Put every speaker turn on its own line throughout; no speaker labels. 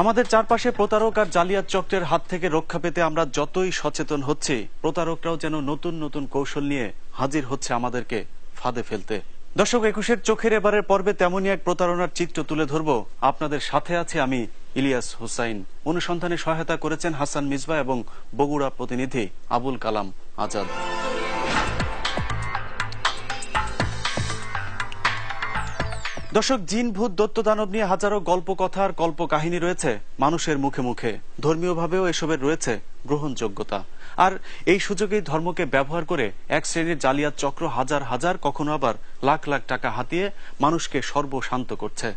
আমাদের চারপাশে প্রতারক আর জালিয়াত চক্রের হাত থেকে রক্ষা পেতে আমরা যতই সচেতন হচ্ছি, প্রতারকরাও যেন নতুন নতুন কৌশল নিয়ে হাজির হচ্ছে আমাদেরকে ফাঁদে ফেলতে। দর্শক, 21-এর চোখের এবারের পর্বে তেমনই এক প্রতারণার চিত্র তুলে ধরব। আপনাদের সাথে আছে আমি ইলিয়াস হুসাইন। অনুসন্ধানে সহায়তা করেছেন হাসান মিজবা এবং বগুড়া প্রতিনিধি আবুল কালাম আজাদ। দর্শক, জিন, ভূত, দৈত্য, দানব নিয়ে হাজারো গল্প কথা আর কল্প কাহিনী রয়েছে মানুষের মুখে মুখে। ধর্মীয়ভাবেও এসবের রয়েছে গ্রহণযোগ্যতা। আর এই সুযোগেই ধর্মকে ব্যবহার করে এক শ্রেণীর জালিয়াত চক্র হাজার হাজার, কখনো আবার লাখ লাখ টাকা হাতিয়ে মানুষকে সর্বশান্ত করছে।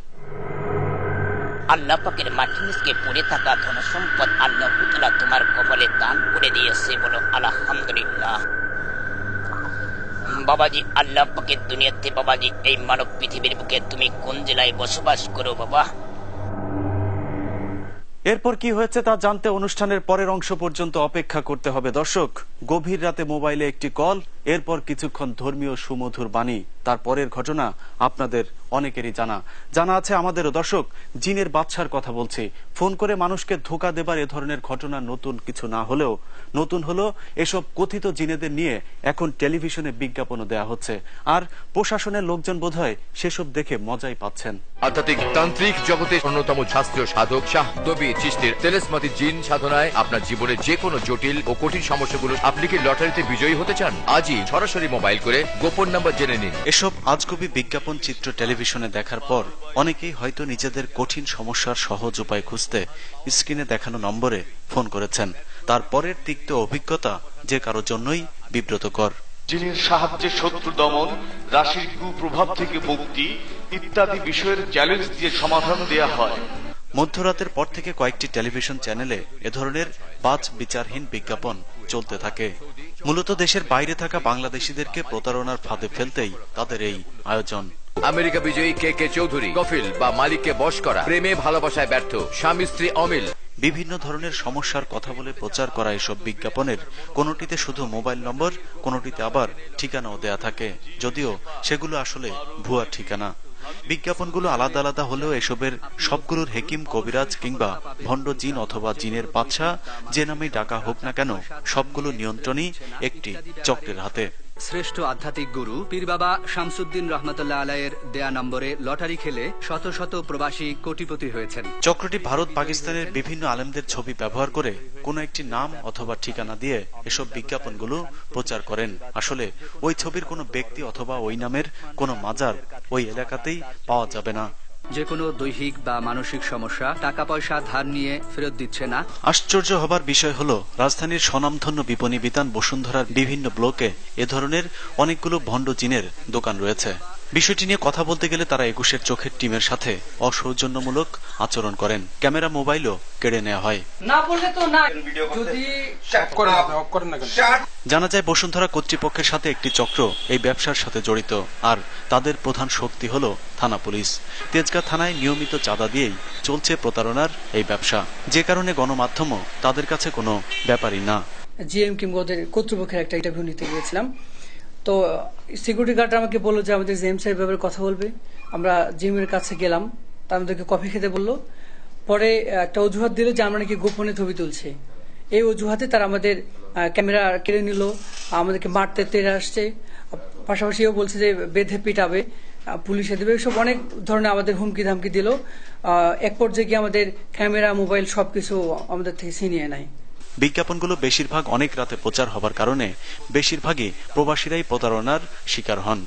আল্লাহ পাকের মাটির নিচে পড়ে থাকা ধন সম্পদ আল্লাহ তাআলা তোমার কপালে দান করে দিয়েছে, বলো আলহামদুলিল্লাহ। বাবাজি, আল্লাহ পাকের দুনিয়াতে বাবাজি, এই মানব পৃথিবীর বুকে তুমি কোন জেলায় বসবাস করো বাবা?
এরপর কি হয়েছে তা জানতে অনুষ্ঠানের পরের অংশ পর্যন্ত অপেক্ষা করতে হবে। দর্শক, গভীর রাতে মোবাইলে একটি কল, এরপর কিছুক্ষণ ধর্মীয় সুমধুর বাণী, তারপরের ঘটনা আপনাদের অনেকেরই জানা আছে আমাদেরও। দর্শক, জিনের বাদশার কথা বলছি। ফোন করে মানুষকে ধোঁকা দেবার এ ধরনের ঘটনা নতুন কিছু না হলেও নতুন হলো এসব কথিত জিনেদের নিয়ে এখন টেলিভিশনে বিজ্ঞাপনও দেয়া হচ্ছে। আর প্রশাসনের লোকজন বোধহয় সেসব দেখে মজাই পাচ্ছেন।
আধ্যাত্মিক তান্ত্রিক জগতের অন্যতম শাস্ত্রীয় সাধক শাহ দবি চিশতির তেলেসমাতি জিন সাধনায় আপনার জীবনের যে কোনো জটিল ও কঠিন সমস্যাগুলো। আপনি কি লটারিতে বিজয়ী হতে চান? আজই সরাসরি মোবাইল করে গোপন নাম্বার জেনে নিন।
এসব আজগুবি বিজ্ঞাপন চিত্র টেলিভিশনে দেখার পর অনেকেই হয়তো নিজেদের কঠিন সমস্যার সহজ উপায় খুঁজতে স্ক্রিনে দেখানো নম্বরে ফোন করেছেন। তারপরের তিক্ত অভিজ্ঞতা যে কারোর জন্যই বিব্রতকর।
জিনের সাহায্যে শত্রু দমন, রাশির কুপ্রভাব থেকে মুক্তি ইত্যাদি বিষয়ের চ্যালেঞ্জ দিয়ে সমাধান দেয়া হয়।
মধ্যরাতের পর থেকে কয়েকটি টেলিভিশন চ্যানেলে এ ধরনের বাছ বিচারহীন বিজ্ঞাপন চলতে থাকে। মূলত দেশের বাইরে থাকা বাংলাদেশিদেরকে প্রতারণার ফাঁদে ফেলতেই তাদের এই আয়োজন।
আমেরিকা বিজয়ী কে চৌধুরী, কফিল বা মালিককে বশ করা, প্রেমে ভালোবাসায় ব্যর্থ, স্বামী স্ত্রী অমিল,
বিভিন্ন ধরনের সমস্যার কথা বলে প্রচার করা এসব বিজ্ঞাপনের কোনোটিতে শুধু মোবাইল নম্বর, কোনোটিতে আবার ঠিকানাও দেয়া থাকে, যদিও সেগুলো আসলে ভুয়া ঠিকানা। বিজ্ঞাপনগুলো আলাদা আলাদা হলেও এসবের সবগুলোর হেকিম, কবিরাজ কিংবা ভণ্ড জিন অথবা জিনের বাদশা যে নামেই ডাকা হোক না কেন, সবগুলো নিয়ন্ত্রণই একটি চক্রের হাতে।
শ্রেষ্ঠ আধ্যাত্মিক গুরু পীর বাবা শামসুদ্দিন রহমতুল্লাহ আলাইয়ের দেয়া নম্বরে লটারি খেলে শত শত প্রবাসী কোটিপতি হয়েছেন।
চক্রটি ভারত, পাকিস্তানের বিভিন্ন আলেমদের ছবি ব্যবহার করে কোনো একটি নাম অথবা ঠিকানা দিয়ে এসব বিজ্ঞাপনগুলো প্রচার করেন। আসলে ওই ছবির কোনো ব্যক্তি অথবা ওই নামের কোনো মাজার ওই এলাকাতেই পাওয়া যাবে না।
যে কোনো দৈহিক বা মানসিক সমস্যা, টাকা পয়সা ধার নিয়ে ফেরত দিচ্ছে না।
আশ্চর্য হবার বিষয় হলো, রাজধানীর স্বনামধন্য বিপণী বিতান বসুন্ধরার বিভিন্ন ব্লকে এ ধরনের অনেকগুলো ভণ্ড জিনের দোকান রয়েছে। বিষয়টি নিয়ে কথা বলতে গেলে তারা 21-এর চোখের টিমের সাথে অসৌজন্যমূলক আচরণ করেন। ক্যামেরা, মোবাইলও কেড়ে নেওয়া হয়। জানা যায় বসুন্ধরা কর্তৃপক্ষের সাথে একটি চক্র এই ব্যবসার সাথে জড়িত। আর তাদের প্রধান শক্তি হলো থানা পুলিশ। তেজগাঁ থানায় নিয়মিত চাঁদা দিয়েই চলছে প্রতারণার এই ব্যবসা, যে কারণে গণমাধ্যমও তাদের কাছে কোনো ব্যাপারই না।
জিএম কিংবা ওদের কর্তৃপক্ষের একটা ইন্টারভিউ নিতে গিয়েছিলাম, তো সিকিউরিটি গার্ড আমাকে বললো যে আমাদের জিএম সাহেব ব্যাপারে কথা বলবে। আমরা জিএম এর কাছে গেলাম, তা আমাদেরকে কফি খেতে বললো। পরে একটা অজুহাত দিল যে আমরা নাকি গোপনে ছবি তুলছি। এই অজুহাতে তারা আমাদের ক্যামেরা কেড়ে নিল, আমাদেরকে মারতে তেড়ে আসছে, পাশাপাশি ও বলছে যে বেঁধে পিটাবে, পুলিশে দেবে, সব অনেক ধরনের আমাদের হুমকি ধামকি দিল। এক পর্যায়ে গিয়ে আমাদের ক্যামেরা, মোবাইল সবকিছু আমাদের থেকে ছিনিয়ে নেয়।
বিজ্ঞাপনগুলো বেশিরভাগ অনেক রাতে প্রচার হবার কারণে বেশিরভাগই প্রবাসীরাই প্রতারণার শিকার হন।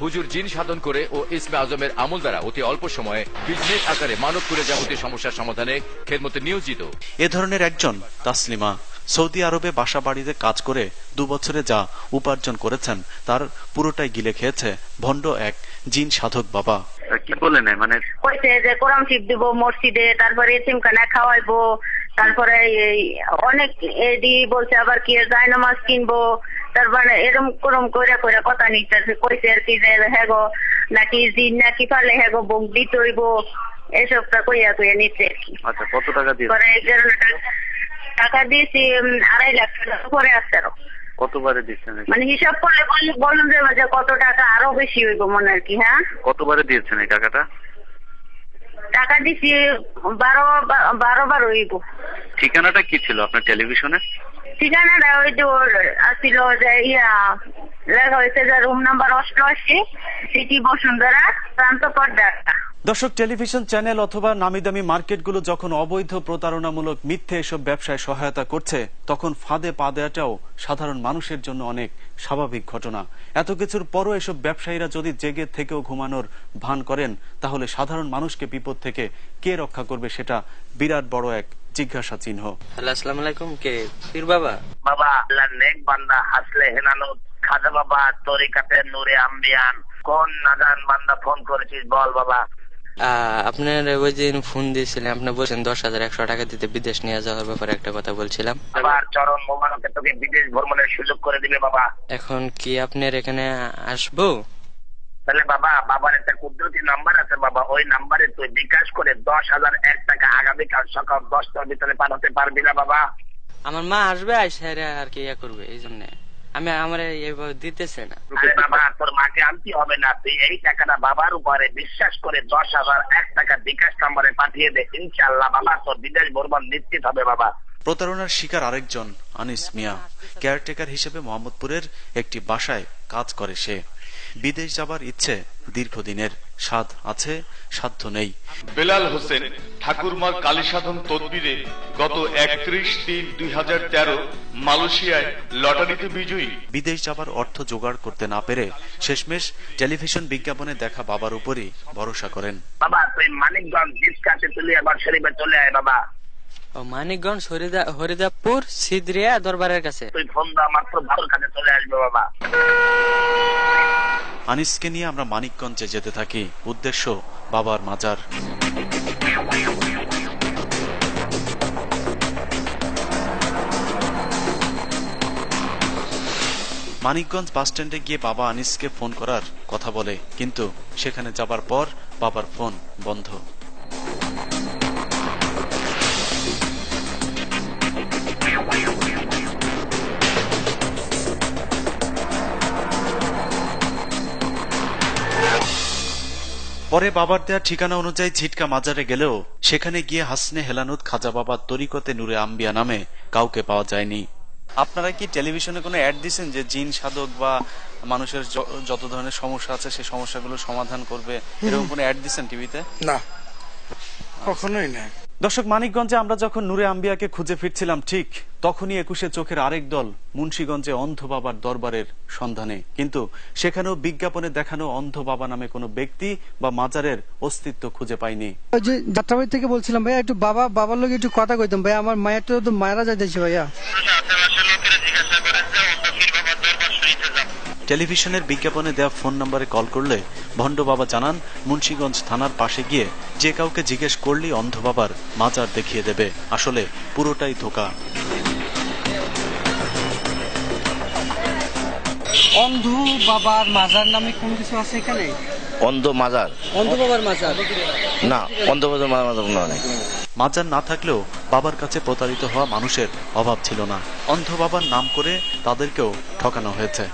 হুজুর জিন সাধন করে ও ইসমে আজমের আমল দ্বারা অতি অল্প সময়ে বিজনেস আকারে মানব করে যাবতীয় সমস্যার সমাধানে খেদমতে নিয়োজিত
এ ধরনের একজন তাসলিমা সৌদি আরবে বাসা বাড়িতে কাজ করে 2 বছরে যা উপার্জন করেছেন তার পুরোটাই গিলে খেয়েছে ভণ্ড এক জিন সাধক বাবা।
কি বলে নেয় মানে কইছে যে কোরআন শিব দিব মসজিদে, তারপরে এতিমখানা খাওয়াইবো, তারপরে অনেক এডি বলছে আবার কি জায়নামাজ কিনবো, তারপরে এরকম করম করে করে কথা নিচ্ছে। কইছে আর কি যে হ্যাগো নাকি জিন নাকি পালে হ্যাগো বুক দিতে হইব, এসবটা কইয়া কইয়া নিচ্ছে আর কি।
আচ্ছা, কত টাকা দিয়ে?
টাকা দিয়েছি 2.5 লাখ টাকা পরে আসছে। আরো
কতবারে দিচ্ছেন?
মানে হিসাব করলে বলুন যে কত টাকা আরো বেশি হইব মনে আর কি। হ্যাঁ,
কতবারে দিয়েছেন এই টাকাটা?
টাকা দিছি 12 বার হইব।
ঠিকানাটা কি ছিল আপনার টেলিভিশনে?
ঠিকানাটা ওই যে আসছিল যে লেখা হয়েছে যে রুম নাম্বার 88, সিটি বসুন্ধরা, প্রান্তপর ঢাকা।
দর্শক, টেলিভিশন চ্যানেল অথবা নামি দামি মার্কেটগুলো যখন অবৈধ প্রতারণামূলক মিথ্যে এসব ব্যবসায় সহায়তা করছে, তখন ফাঁদে পা দেওয়াটাও সাধারণ মানুষের জন্য অনেক স্বাভাবিক ঘটনা। এত কিছুর পরও এসব ব্যবসায়ীরা যদি জেগে থেকেও ঘুমানোর ভান করেন, তাহলে সাধারণ মানুষকে বিপদ থেকে কে রক্ষা করবে, সেটা বিরাট বড় এক জিজ্ঞাসা চিহ্ন।
আসসালামু আলাইকুম, কে পীর বাবা?
বাবা আল্লাহর নেক বান্দা হাসলে হেনানো খাজা বাবা তরিকাতে নূরে আম্বিয়ান। কোন নাদান বান্দা ফোন করেছিস বল বাবা?
আপনার ওই দিন ফোন দিয়েছিলেন, আপনি বলছেন 10,100 টাকা দিতে বিদেশ নিয়ে যাওয়ার ব্যাপারে একটা কথা বলছিলাম।
আবার চরণ মোবারকে তোকে বিদেশ ভ্রমণের সুযোগ করে দিবে বাবা।
এখন কি আপনার এখানে আসবো?
তাহলে বাবা, বাবার একটা কুদরতি নাম্বার আছে বাবা, ওই নাম্বারে তুই বিকাশ করে 10,001 টাকা আগামীকাল সকাল 10টার ভিতরে পাঠাতে পারবি না বাবা?
আমার মা আসবে, আইসা আর কি ইয়া করবে, এই জন্য আমি আমার এইভাবে দিতেছে না।
আরে বাবা, তোর মাকে আনতে হবে না, তুই এই টাকাটা বাবার উপরে বিশ্বাস করে 10,001 টাকা বিকাশ নাম্বারে পাঠিয়ে দে। ইনশাআল্লাহ বাবা তোর বিদেশ ভ্রমণ নিশ্চিত হবে বাবা।
প্রতারণার শিকার আরেকজন আনিস মিয়া। কেয়ারটেকার হিসেবে মোহাম্মদপুরের একটি বাসায় কাজ করে সে। বিদেশ যাবার ইচ্ছে দীর্ঘদিনের, স্বাদ আছে সাধ্য নেই।
বেলাল হোসেন ঠাকুরমার কালীসাধন তদবিরে গত 31/3/2013 মালয়েশিয়ায় লটারিতে বিজয়ী।
বিদেশ যাবার অর্থ জোগাড় করতে না পেরে শেষমেশ টেলিভিশন বিজ্ঞাপনে দেখা বাবার উপরই ভরসা করেন।
বাবা তুই মানিকগঞ্জ জিসকাতে তুলে আবার শরীফে চলে আয় বাবা।
ও মানিকগঞ্জ হরিদাপুর সিদ্রিয়া দরবারের কাছে।
তুই ফোন দাও, মাত্র বাবার কাছে চলে আসবে বাবা।
আনিসকে নিয়ে আমরা মানিকগঞ্জে যেতে থাকি, উদ্দেশ্য বাবার মাজার। মানিকগঞ্জ বাসস্ট্যান্ডে গিয়ে বাবা আনিসকে ফোন করার কথা বলে, কিন্তু সেখানে যাবার পর বাবার ফোন বন্ধ। পরে বাবার দেয়া ঠিকানা অনুযায়ী ঝিটকা মাজারে গেলেও সেখানে গিয়ে হাসনে হেলানুত খাজা বাবার তরিকতে নূরে আম্বিয়া নামে কাউকে পাওয়া যায়নি। আপনারা কি টেলিভিশনে কোনো অ্যাড দিচ্ছেন যে জিন সাধক বা মানুষের যত ধরনের সমস্যা আছে সেই সমস্যাগুলো সমাধান করবে, এরকম কোনো অ্যাড দিচ্ছেন টিভিতে?
না, কখনোই না।
দর্শক, মানিকগঞ্জে আমরা যখন নূরে আম্বিয়াকে খুঁজে ফিরছিলাম, ঠিক তখনই 21 চোখের আরেক দল মুন্সিগঞ্জে অন্ধ বাবার দরবারের সন্ধানে। কিন্তু সেখানেও বিজ্ঞাপনে দেখানো অন্ধ বাবা নামে কোনো ব্যক্তি বা মাজারের অস্তিত্ব খুঁজে পাইনি।
ওই যে যাত্রাবাড়ি থেকে বলছিলাম ভাইয়া, একটু বাবার লোক একটু কথা কইতাম ভাইয়া, আমার মায়ের তো মায়েরা যাইতেছে ভাইয়া।
টেলিভিশনের বিজ্ঞাপনে দেওয়া ফোন নম্বরে কল করলে ভণ্ড বাবা জানান, মুন্সিগঞ্জ থানার পাশে গিয়ে যে কাউকে জিজ্ঞেস করলেই অন্ধ বাবার মাজার দেখিয়ে দেবে। আসলে পুরোটাই ধোঁকা।
অন্ধ বাবার মাজার নামে কোন কিছু আছে এখানে?
অন্ধ মাজার?
অন্ধ বাবার মাজার
না, অন্ধ মাজার নয়।
মাজার না থাকলেও বাবার কাছে প্রতারিত হওয়া মানুষের অভাব ছিল না। অন্ধ বাবার নাম করে তাদেরকেও ঠকানো হয়েছে।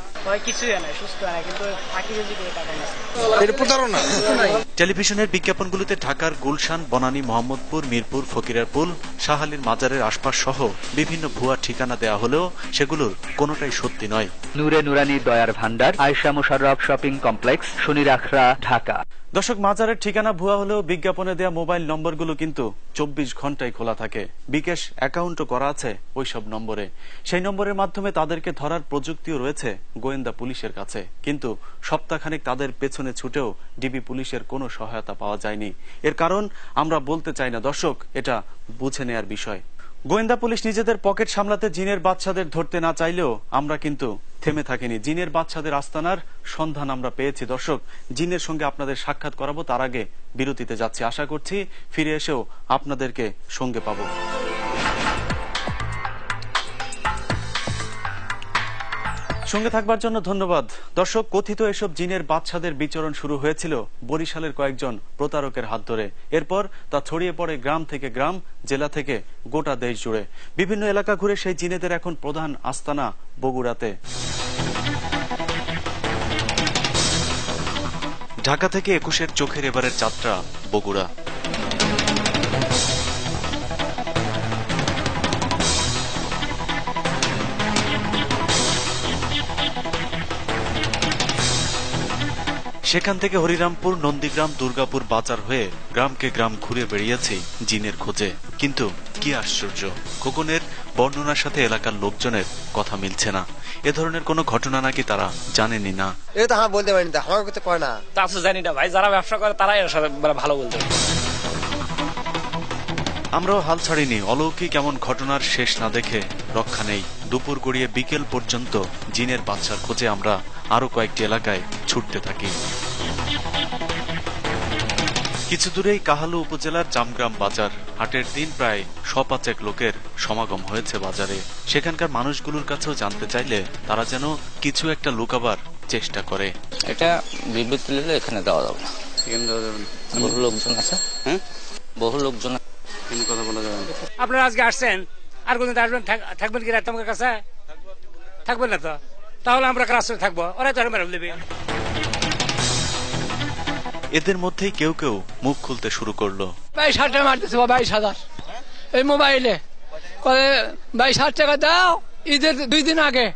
টেলিভিশনের বিজ্ঞাপনগুলোতে ঢাকার গুলশান, বনানী, মোহাম্মদপুর, মিরপুর, ফকিরাপুর, শাহালির মাজারের আশপাশ সহ বিভিন্ন ভুয়া ঠিকানা দেয়া হলেও সেগুলোর কোনোটাই সত্যি নয়।
নূরে নুরানি দয়ার ভান্ডার, আয়েশা মুশাররফ শপিং কমপ্লেক্স, শনির আখড়া, ঢাকা।
দর্শক, মাজারের ঠিকানা ভুয়া হলেও বিজ্ঞাপনে দেয়া মোবাইল নম্বরগুলো কিন্তু 24 ঘন্টায় খোলা থাকে। বিকাশ অ্যাকাউন্টও করা আছে ওইসব নম্বরে। সেই নম্বরের মাধ্যমে তাদেরকে ধরার প্রযুক্তিও রয়েছে গোয়েন্দা পুলিশের কাছে। কিন্তু সপ্তাহখানেক তাদের পেছনে ছুটেও ডিবি পুলিশের কোনো সহায়তা পাওয়া যায়নি। এর কারণ আমরা বলতে চাই না দর্শক, এটা বুঝে নেয়ার বিষয়। গোয়েন্দা পুলিশ নিজেদের পকেট সামলাতে জিনের বাদশাদের ধরতে না চাইলেও আমরা কিন্তু থেমে থাকিনি। জিনের বাদশাদের আস্তানার সন্ধান আমরা পেয়েছি। দর্শক, জিনের সঙ্গে আপনাদের সাক্ষাৎ করাবো, তার আগে বিরতিতে যাচ্ছি। আশা করছি ফিরে এসেও আপনাদেরকে সঙ্গে পাবো। সঙ্গে থাকবার জন্য ধন্যবাদ। দর্শক, কথিত এসব জিনের বাদশাদের বিচরণ শুরু হয়েছিল বরিশালের কয়েকজন প্রতারকের হাত ধরে। এরপর তা ছড়িয়ে পড়ে গ্রাম থেকে গ্রাম, জেলা থেকে গোটা দেশ জুড়ে। বিভিন্ন এলাকা ঘুরে সেই জিনেদের এখন প্রধান আস্তানা বগুড়াতে। ঢাকা থেকে 21-এর চোখের এবারের যাত্রা বগুড়া। সেখান থেকে হরিরামপুর, নন্দীগ্রাম, দুর্গাপুর বাজার হয়ে গ্রামকে গ্রাম ঘুরে বেড়িয়েছি জিনের খোঁজে। কিন্তু কি আশ্চর্য, খোকনের বর্ণনার সাথে এলাকার লোকজনের কথা মিলছে না। এ ধরনের কোনো ঘটনা নাকি তারা জানেনি না।
এটা তো বলতে পারি না, আমার কাছে কয় না, তা তো জানি না ভাই। যারা ব্যবসা করে তারাই এর সাথে ভালো বলতে পারে।
আমরাও হাল ছাড়িনি। অলৌকিক এমন ঘটনার শেষ না দেখে রক্ষা নেই। দুপুর গড়িয়ে বিকেল পর্যন্ত জিনের বাচ্চার খোঁজে আমরা আরো কয়েকটি এলাকায় ছুটতে থাকি। কিছু দূরেই কাহালু উপজেলার জামগ্রাম বাজার। হাটের দিন প্রায় 100-5 লোকের সমাগম হয়েছে বাজারে। সেখানকার মানুষগুলোর কাছেও জানতে চাইলে তারা যেন কিছু একটা লুকাবার চেষ্টা করে।
এটা বিবৃতি নিলে এখানে দেওয়া যাবে না, এখানে দেওয়া যাবে না। বহু লোকজন আছে, হ্যাঁ বহু লোকজন, কথা বলা যাবে না।
আপনারা আজকে আসছেন, আর কোনদিন আসবেন, থাকবেন কি রাত তোমার কাছে? থাকবেন না তো, তাহলে আমরা রাস্তায় থাকবো, ওরাই তো মেরে দেবে।
এদের মধ্যেই কেউ কেউ মুখ খুলতে শুরু করলো।
22,000 টাকা মারতেছে, 22,000 এই মোবাইলে। 22,000 টাকা দাও ঈদের 2 দিন আগে,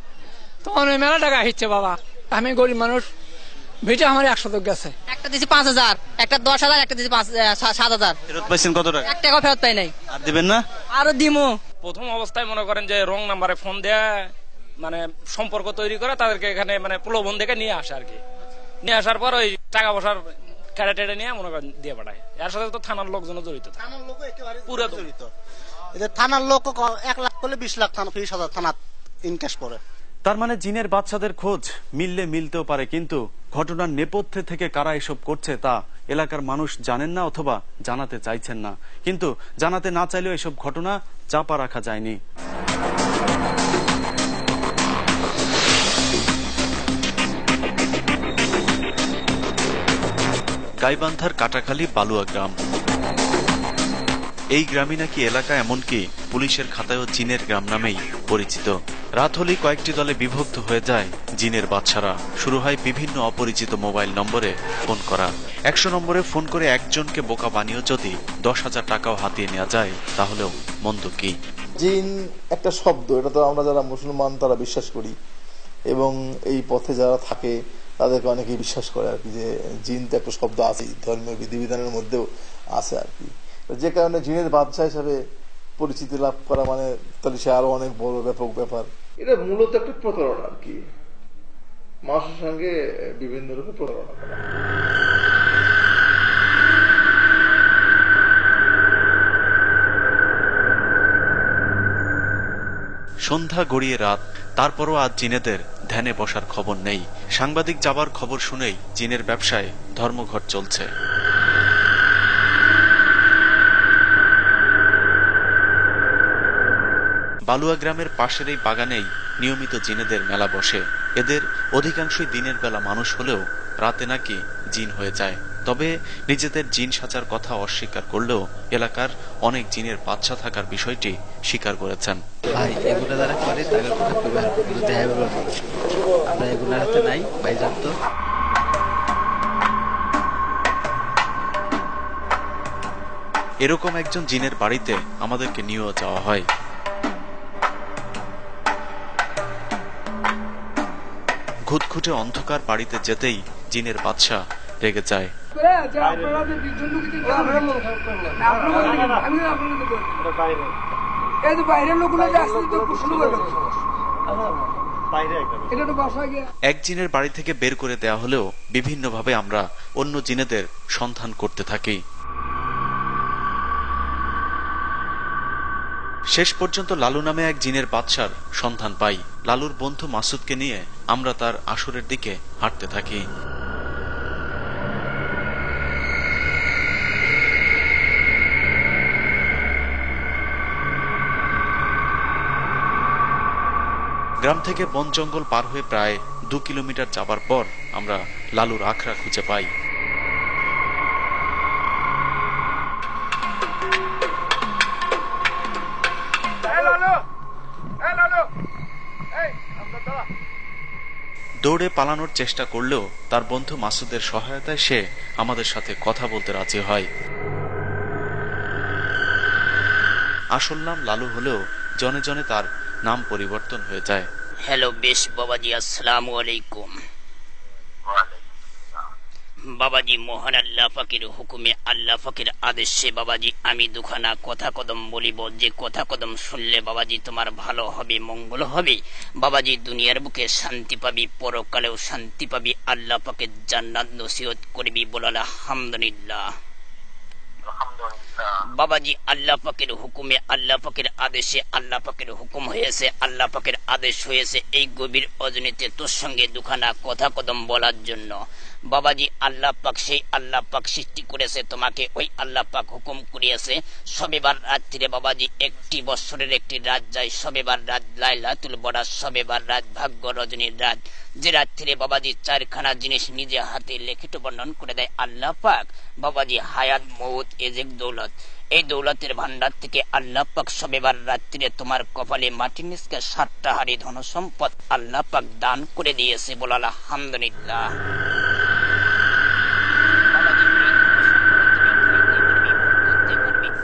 তখন ওই মেলা টাকা হিচ্ছে বাবা। আমি গরিব মানুষ, ভিটা আমার 100 গেছে।
একটা দিয়েছি 5,000, একটা 10,000, একটা দিয়েছি 7,000।
ফেরত পাইছেন কত টাকা?
1 টাকাও ফেরত পাই নাই।
আর দিবেন না?
আরো দিমু।
প্রথম অবস্থায় মনে করেন যে রং নাম্বারে ফোন দেয়া, মানে সম্পর্ক তৈরি করে তাদেরকে এখানে মানে প্রলোভন দেখে নিয়ে আসে আর কি। নিয়ে আসার পর ওই টাকা পয়সার কেটে টেটে নিয়ে মনে করেন দিয়ে পাঠায়। এর সাথে তো থানার লোকজন জড়িত, পুরো জড়িত।
থানার লোক 1 লাখ করলে 20 লাখ থানা 30,000 থানা ইনকেশ করে।
তার মানে জিনের বাচ্চাদের খোঁজ মিললে মিলতেও পারে, কিন্তু ঘটনার নেপথ্যে থেকে কারা এসব করছে তা এলাকার মানুষ জানেন না অথবা জানাতে চাইছেন না। কিন্তু জানাতে না চাইলেও এসব ঘটনা চাপা রাখা যায়নি। গাইবান্ধার কাটাখালী বালুয়া গ্রাম। এই গ্রামই নাকি এলাকা, এমনকি পুলিশের খাতায়ও জিনের গ্রাম নামেই পরিচিত। রাত হলেই কয়েকটি দলে বিভক্ত হয়ে যায় জিনের বাচ্চারা। শুরু হয় বিভিন্ন অপরিচিত মোবাইল নম্বরে ফোন করা। 100 নম্বরে ফোন করে একজনকে বোকা বানিয়েও যদি 10,000 টাকাও হাতিয়ে নেওয়া যায়, তাহলেও মন্দ কি?
জিন একটা শব্দ, এটা তো আমরা যারা মুসলমান তারা বিশ্বাস করি, এবং এই পথে যারা থাকে তাদেরকে অনেকেই বিশ্বাস করে আর কি, যে জিন তো একটা শব্দ আছে, ধর্মীয় বিধিবিধানের মধ্যেও আছে আর কি। যে কারণে জিনের বাদশা হিসাবে পরিচিতি লাভ করা মানে তাহলে সে আরো অনেক বড় ব্যাপক ব্যাপার। এটা মূলত একটা প্রতারণা আর কি, মানুষের সঙ্গে বিভিন্ন রূপে প্রতারণা করা।
সন্ধ্যা গড়িয়ে রাত, তারপরও আজ জিনেদের ধ্যানে বসার খবর নেই। সাংবাদিক যাবার খবর শুনেই জিনের ব্যবসায় ধর্মঘট চলছে। বালুয়া গ্রামের পাশের এই বাগানেই নিয়মিত জিনেদের মেলা বসে। এদের অধিকাংশই দিনের বেলা মানুষ হলেও রাতে নাকি জিন হয়ে যায়। তবে নিজেদের জিন সাজার কথা অস্বীকার করলেও এলাকার অনেক জিনের বাচ্চা থাকার বিষয়টি স্বীকার করেছেন।
ভাই এগুলো যারা করে তাদের কথা খুবই আমরা এগুলোর হাতে নাই ভাই, জানতো।
এরকম একজন জিনের বাড়িতে আমাদেরকে নিয়েও যাওয়া হয়। ঘুটঘুটে অন্ধকার বাড়িতে যেতেই জিনের বাদশা রেগে যায়। এক জিনের বাড়ি থেকে বের করে দেয়া হলেও বিভিন্নভাবে আমরা অন্য জিনেদের সন্ধান করতে থাকি। শেষ পর্যন্ত লালু নামে এক জিনের বাদশার সন্ধান পাই। লালুর বন্ধু মাসুদকে নিয়ে আমরা তার আসরের দিকে হাঁটতে থাকি। গ্রাম থেকে বন জঙ্গল পার হয়ে প্রায় 2 কিলোমিটার যাবার পর আমরা লালুর আখড়া খুঁজে পাই। দৌড়ে পালানোর চেষ্টা করলেও তার বন্ধু মাসুদের সহায়তায় সে আমাদের সাথে কথা বলতে রাজি হয়। আসল নাম লালু হলেও জনে জনে তার নাম পরিবর্তন হয়ে যায়।
হ্যালো বেশ বাবাজি, আসসালামু আলাইকুম। বাবাজি মহান আল্লাহ পাকের হুকুমে, আল্লাহ পাকের আদেশে বাবাজি আমি দুখানা কথা কদম বলিব, যে কথা কদম শুনলে বাবাজি তোমার ভালো হবে, মঙ্গল হবে। বাবাজি দুনিয়ার বুকে শান্তি পাবি, পরকালেও শান্তি পাবি, আল্লাহ পাকের জান্নাত নসিহত করবি, বল আলহামদুলিল্লাহ। বাবাজি আল্লাহ পাকের হুকুমে, আল্লাহ পাকের আদেশে, আল্লাহ পাকের হুকুম হয়েছে, আল্লাহ পাকের আদেশ হয়েছে এই গভীর অজনীতে তোর সঙ্গে দুখানা কথা কদম বলার জন্য। বাবাজি আল্লাহ পাক, সেই আল্লাহ পাক সৃষ্টি করেছে তোমাকে, ওই আল্লাহ পাক হুকুম করিয়েছে শবেবার রাত্রিরে বাবাজি একটি বৎসরের একটি রাত যায়, শবেবার রাত লাইলাতুল বরাত, শবেবার রাত ভাগ্য রজনীর রাত, যে রাত্রিরে বাবাজি চারখানা জিনিস নিজে হাতে লিখিত বর্ণন করে দেয় আল্লাহ পাক। বাবাজি হায়াত, মৌত, এজেক, দৌলত, এই দৌলতের ভান্ডার থেকে আল্লাহ পাক শবেবার রাত্রিরে তোমার কপালে মাটির নিচকে 7টা হাড়ি ধন সম্পদ আল্লাহ পাক দান করে দিয়েছে, বল আলহামদুলিল্লাহ।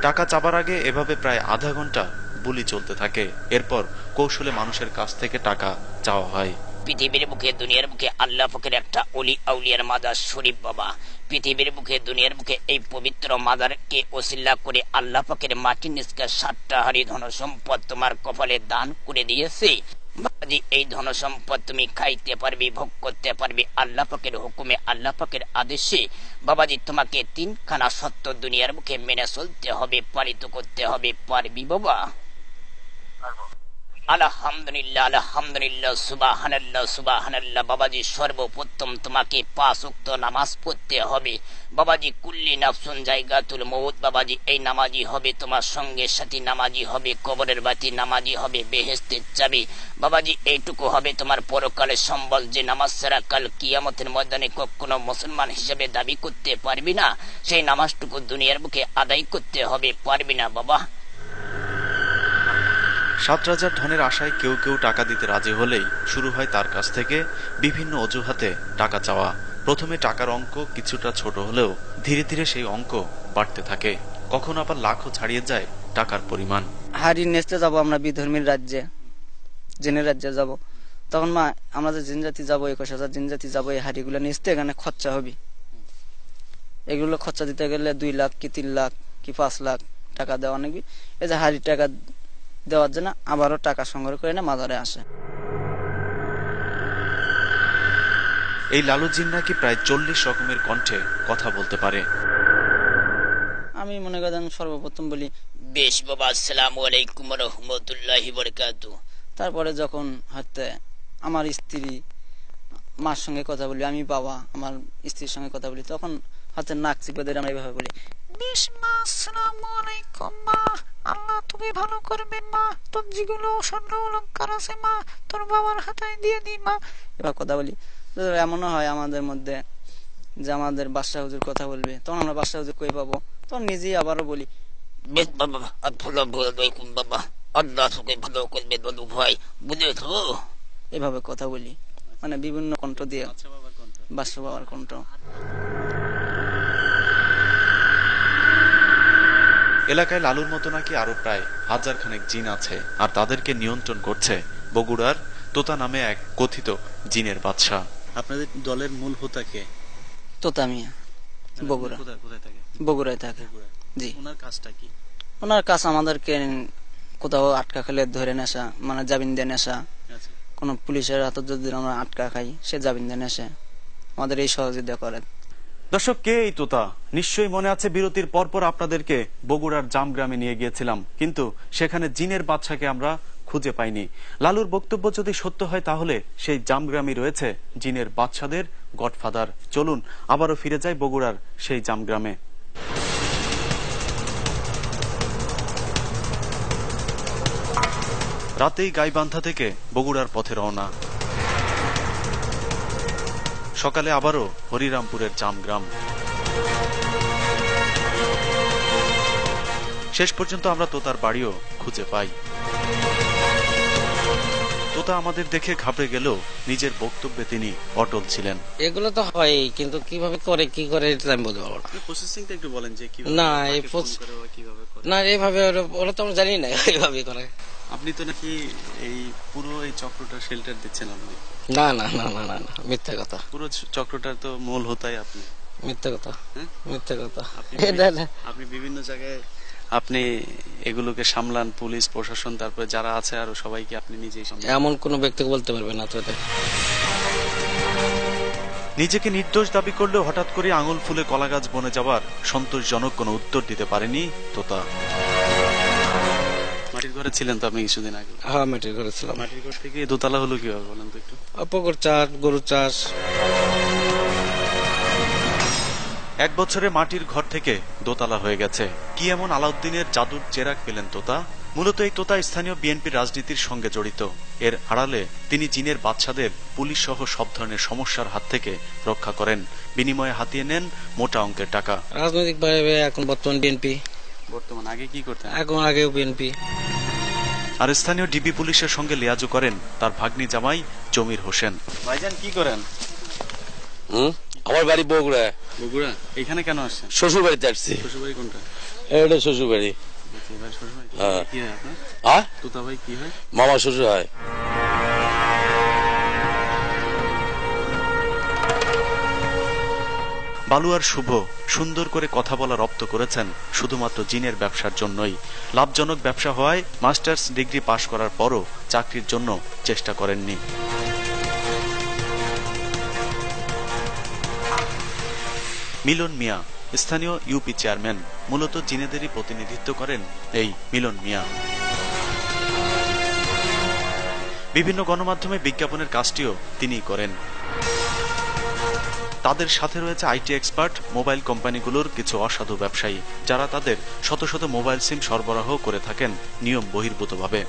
টাকা চাবার আগে এভাবে প্রায় আধা ঘন্টা বুলি চলতে থাকে। এরপর কৌশলে মানুষের কাছ থেকে টাকা চাওয়া হয়।
পৃথিবীর বুকে, দুনিয়ার বুকে আল্লাহ পাকের একটা অলি আউলিয়ার মাজার শরীফ বাবা, পৃথিবীর বুকে, দুনিয়ার বুকে এই পবিত্র মাজারকে ওসিলা করে আল্লাহ পাকের মাটির নিচকে 7টা হাড়ি ধন সম্পদ তোমার কপালে দান করে দিয়েছে। বাবাজি এই ধন সম্পদ তুমি খাইতে পারবি, ভোগ করতে পারবি আল্লাহ পাকের হুকুমে, আল্লাহ পাকের আদেশে। বাবাজি তোমাকে 3খানা সত্য দুনিয়ার বুকে মেনে চলতে হবে, পালিত করতে হবে, পারবি বাবা? আলহামদুলিল্লাহ, আলহামদুলিল্লাহ, সুবহানাল্লাহ, সুবহানাল্লাহ। বাবাজি সর্বপ্রথম তোমাকে 5 ওয়াক্ত নামাজ পড়তে হবে। বাবাজি কুল্লি নাফসুন জায়গাতুল মউত, বাবাজি এই নামাজি হবে তোমার সঙ্গে সাথী, নামাজি হবে কবরের বাতি, নামাজি হবে বেহেশতের চাবি। বাবাজি এইটুকু হবে তোমার পরকালের সম্বল, যে নামাজ ছাড়া কাল কিয়ামতের ময়দানে কখনো মুসলমান হিসেবে দাবি করতে পারবি না, সেই নামাজটুকু দুনিয়ার বুকে আদায় করতে হবে, পারবি না বাবা?
7 রাজার ধনের আশায় কেউ কেউ টাকা দিতে রাজি হলেই শুরু হয় তার কাছ থেকে বিভিন্ন অজুহাতে টাকা চাওয়া। প্রথমে টাকার অঙ্ক কিছুটা ছোট হলেও ধীরে ধীরে সেই অঙ্ক বাড়তে থাকে, কখন আবার লাখও ছাড়িয়ে যায় টাকার পরিমাণ।
হাড়ি নেচতে যাবো আমরা বিধর্মীর রাজ্যে, জিনের রাজ্যে যাব, তখন মা আমরা যে জিন জাতি যাবো, 21,000 জিন জাতি যাবো, এই হাড়িগুলো নিচতে এখানে খরচা হবে। এগুলো খরচা দিতে গেলে 2 লাখ কি 3 লাখ কি 5 লাখ টাকা দেওয়া নাকি। এই যে হাড়ি টাকা দেওয়ার জন্য আবারও টাকা সংগ্রহ করে না মাজারে আসে।
এই লালু জিন নাকি প্রায় 40 রকমের কণ্ঠে কথা বলতে পারে।
আমি মনে করেন সর্বপ্রথম বলি
বেশ বাবা, আসসালামু আলাইকুম ওয়া রাহমাতুল্লাহি ওয়া বারাকাতুহু।
তারপরে যখন হয়তো আমার স্ত্রী মার সঙ্গে কথা বলি, আমি বাবা আমার স্ত্রীর সঙ্গে কথা বলি, তখন হয়তো নাক চিপে ধরে আমরা এইভাবে বলি, বেশ মা, আসসালামু আলাইকুম মা, আল্লাহ তুমি ভালো করবেন মা, তোর যেগুলো স্বর্ণ অলংকার আছে মা তোর বাবার হাতায় দিয়ে দি মা, এবার কথা বলি। এমনও হয় আমাদের মধ্যে যে আমাদের বাদশাহ হুজুর কথা বলবে, তখন আমরা বাদশাহ হুজুর কই পাবো, তখন নিজেই আবারও বলি,
বেশ বাবা, আসসালামু আলাইকুম বাবা, আল্লাহ তোকে ভালো করবে দাদু ভাই, বুঝেছো?
এভাবে কথা বলি, মানে বিভিন্ন কণ্ঠ দিয়ে, বাদশাহ বাবার কণ্ঠ।
এলাকায় লালুর মতো নাকি আরো প্রায় 1000 খানেক জিন আছে, আর তাদেরকে নিয়ন্ত্রণ করছে বগুড়ার তোতা নামে এক কথিত জিনের বাদশা। আপনাদের দলের মূল হোতা কে?
তোতা মিয়া, বগুড়া।
কোথায় থাকে?
বগুড়ায় থাকে। জি।
ওনার কাজটা কি?
ওনার কাজ আমাদেরকে কোথাও আটকা খেলে ধরে নেশা, মানে জামিন দিয়ে নেশা, কোন পুলিশের হাতে যদি আমরা আটকা খাই সে জামিন দিয়ে নেশা, আমাদের এই সহযোগিতা করে।
দর্শক, কে এই তোতা? নিশ্চয়ই মনে আছে বিরতির পরপর আপনাদেরকে বগুড়ার জামগ্রামে নিয়ে গিয়েছিলাম, কিন্তু সেখানে জিনের বাদশাকে আমরা খুঁজে পাইনি। লালুর বক্তব্য যদি সত্য হয় তাহলে সেই জামগ্রামে রয়েছে জিনের বাদশাদের গডফাদার। চলুন আবারও ফিরে যাই বগুড়ার সেই জামগ্রামে। রাতেই গাইবান্ধা থেকে বগুড়ার পথে রওনা। সকালে আবারও হরিরামপুরের জামগ্রাম। শেষ পর্যন্ত আমরা তোতার বাড়িও খুঁজে পাই। তোতা আমাদের দেখে ঘাবড়ে গেল, নিজের বক্তব্যে তিনি অটল ছিলেন।
এগুলো তো হয়, কিন্তু কিভাবে করে কি করে এটা আমি বলতে পারবো না।
প্রসেসিংটা একটু বলেন যে
না না এইভাবে ওরা তো আমরা জানি না এইভাবে করে।
আপনি তো নাকি এই পুরো এই চক্রটা শেল্টার দিচ্ছেন আপনি?
না না না না না মিথ্যা কথা।
পুরো চক্রটার তো মূল হতাই আপনি।
মিথ্যা কথা, মিথ্যা কথা।
আপনি বিভিন্ন জায়গায় আপনি এগুলোকে সামলান, পুলিশ প্রশাসন, তারপরে যারা আছে আরো সবাইকে আপনি নিজেই সামলান।
এমন কোনো ব্যক্তি বলতে পারবে না তো।
নিজেকে নির্দোষ দাবি করলেও হঠাৎ করে আঙুল ফুলে কলা গাছ বনে যাবার সন্তোষজনক কোনো উত্তর দিতে পারেনি তোতা। মাটির ঘরে ছিলেন তো আপনি কিছুদিন আগে?
হ্যাঁ, মাটির ঘরে ছিলাম।
মাটির ঘর থেকে দোতলা হলো কিভাবে বলেন তো একটু?
পুকুর চাষ, গরু চাষ।
1 বছরে মাটির ঘর থেকে দোতলা হয়ে গেছে। কি এমন আলাউদ্দিনের জাদুর চেরাগ পেলেন তোতা? মূলত এই তোতা স্থানীয় বিএনপির রাজনীতির সঙ্গে জড়িত। এর আড়ালে তিনি জিনের বাদশাদের পুলিশ সহ সব ধরনের সমস্যার হাত থেকে রক্ষা করেন, বিনিময়ে হাতিয়ে নেন মোটা অঙ্কের টাকা।
রাজনৈতিক ভাবে এখন বর্তমান বিএনপি।
বর্তমান, আগে কি করতেন?
এখন আগেও বিএনপি।
আর স্থানীয় ডিবি পুলিশের সঙ্গে লিয়াজু করেন তার ভাগ্নি জামাই জমির হোসেন। ভাইজান কি করেন?
আমার বাড়ি বগুড়া।
বগুড়া? এখানে কেন আসছেন?
শ্বশুর বাড়িতে আসছি।
শ্বশুর বাড়ি কোনটা?
এটা শ্বশুর বাড়ি।
তোতা ভাই কি হয়?
মামা শ্বশুর হয়।
বালুয়ার শুভ সুন্দর করে কথা বলা রপ্ত করেছেন শুধুমাত্র জিনের ব্যবসার জন্যই। লাভজনক ব্যবসা হওয়ায় মাস্টার্স ডিগ্রি পাশ করার পরও চাকরির জন্য চেষ্টা করেননি। মিলন মিয়া স্থানীয় ইউপি চেয়ারম্যান। মূলত জিনেদেরই প্রতিনিধিত্ব করেন এই মিলন মিয়া। বিভিন্ন গণমাধ্যমে বিজ্ঞাপনের কাজটিও তিনিই করেন। তাদের সাথে রয়েছে আইটি এক্সপার্ট, মোবাইল কোম্পানিগুলোর কিছু অসাধু ব্যবসায়ী, যারা তাদের শত শত মোবাইল সিম সরবরাহ করে থাকেন নিয়ম বহির্ভূতভাবে।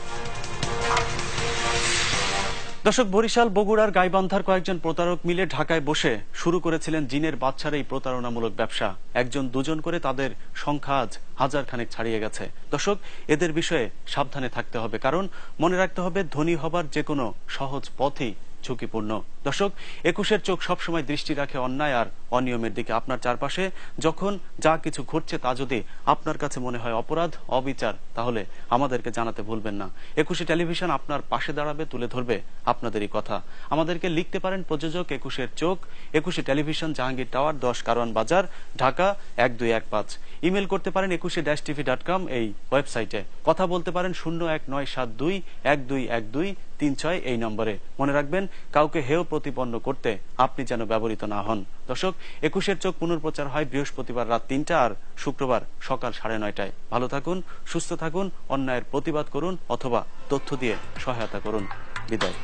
দর্শক, বরিশাল বগুড়ার গাইবান্ধার কয়েকজন প্রতারক মিলে ঢাকায় বসে শুরু করেছিলেন জিনের বাদশার এই প্রতারণামূলক ব্যবসা। একজন দুজন করে তাদের সংখ্যা আজ 1000 খানেক ছাড়িয়ে গেছে। দর্শক, এদের বিষয়ে সাবধানে থাকতে হবে, কারণ মনে রাখতে হবে ধনী হবার যে কোনো সহজ পথই ঝুঁকিপূর্ণ। দর্শক, 21-এর চোখ সবসময় দৃষ্টি রাখে অন্যায় আর অনিয়মের দিকে। আপনার চারপাশে যখন যা কিছু ঘটছে তা যদি আপনার কাছে মনে হয় অপরাধ, অবিচার, তাহলে আমাদেরকে জানাতে ভুলবেন না। 21 টেলিভিশন আপনার পাশে দাঁড়াবে, তুলে ধরবে আপনাদেরই কথা। আমাদেরকে লিখতে পারেন প্রযোজক 21-এর চোখ, 21 টেলিভিশন, জাহাঙ্গীর টাওয়ার, 10 কারওয়ান বাজার, ঢাকা 1215। ইমেল করতে পারেন 21-tv.com এই ওয়েবসাইটে। কথা বলতে পারেন 01972121236 এই নম্বরে। মনে রাখবেন, কাউকে হেয় প্রতিপন্ন করতে আপনি যেন ব্যবহৃত না হন। দর্শক, 21-এর চোখ পুনর্প্রচার হয় বৃহস্পতিবার রাত 3টা আর শুক্রবার সকাল 9:30টায়। ভালো থাকুন, সুস্থ থাকুন, অন্যায়ের প্রতিবাদ করুন অথবা তথ্য দিয়ে সহায়তা করুন। বিদায়।